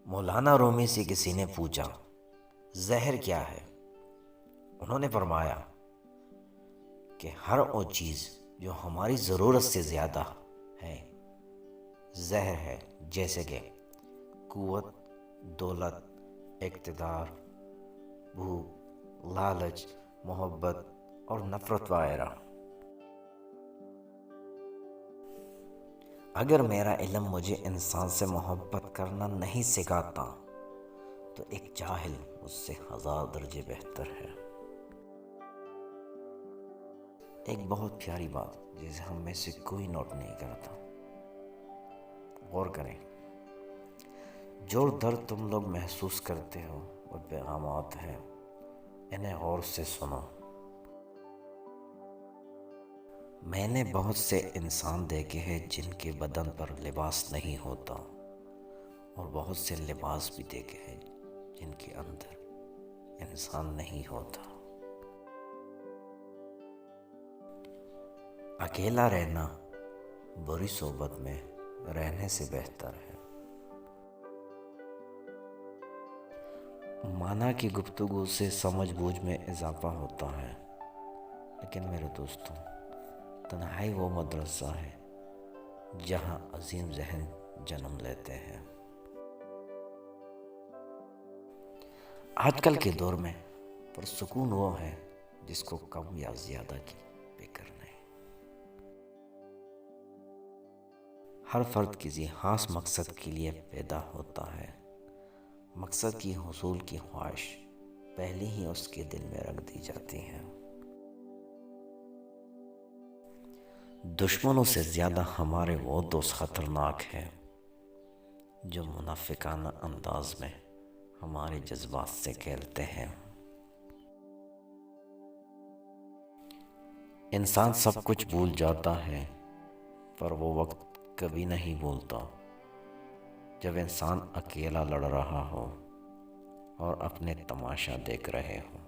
مولانا رومی سے کسی نے پوچھا زہر کیا ہے؟ انہوں نے فرمایا کہ ہر وہ چیز جو ہماری ضرورت سے زیادہ ہے زہر ہے، جیسے کہ قوت، دولت، اقتدار، بھوک، لالچ، محبت اور نفرت وغیرہ۔ اگر میرا علم مجھے انسان سے محبت کرنا نہیں سکھاتا تو ایک جاہل مجھ سے 1000 درجے بہتر ہے۔ ایک بہت پیاری بات جسے ہم میں سے کوئی نوٹ نہیں کرتا۔ غور کریں، جو درد تم لوگ محسوس کرتے ہو وہ پیغامات ہیں، انہیں غور سے سنو۔ میں نے بہت سے انسان دیکھے ہیں جن کے بدن پر لباس نہیں ہوتا، اور بہت سے لباس بھی دیکھے ہیں جن کے اندر انسان نہیں ہوتا۔ اکیلا رہنا بری صحبت میں رہنے سے بہتر ہے۔ مانا کہ گفتگو سے سمجھ بوجھ میں اضافہ ہوتا ہے، لیکن میرے دوستوں، تنہائی وہ مدرسہ ہے جہاں عظیم ذہن جنم لیتے ہیں۔ آج کل کے دور میں پرسکون وہ ہے جس کو کم یا زیادہ کی فکر نہیں۔ ہر فرد کسی خاص مقصد کے لیے پیدا ہوتا ہے۔ مقصد کی حصول کی خواہش پہلے ہی اس کے دل میں رکھ دی جاتی ہے۔ دشمنوں سے زیادہ ہمارے وہ دوست خطرناک ہیں جو منافقانہ انداز میں ہمارے جذبات سے کھیلتے ہیں۔ انسان سب کچھ بھول جاتا ہے، پر وہ وقت کبھی نہیں بھولتا جب انسان اکیلا لڑ رہا ہو اور اپنے تماشا دیکھ رہے ہو۔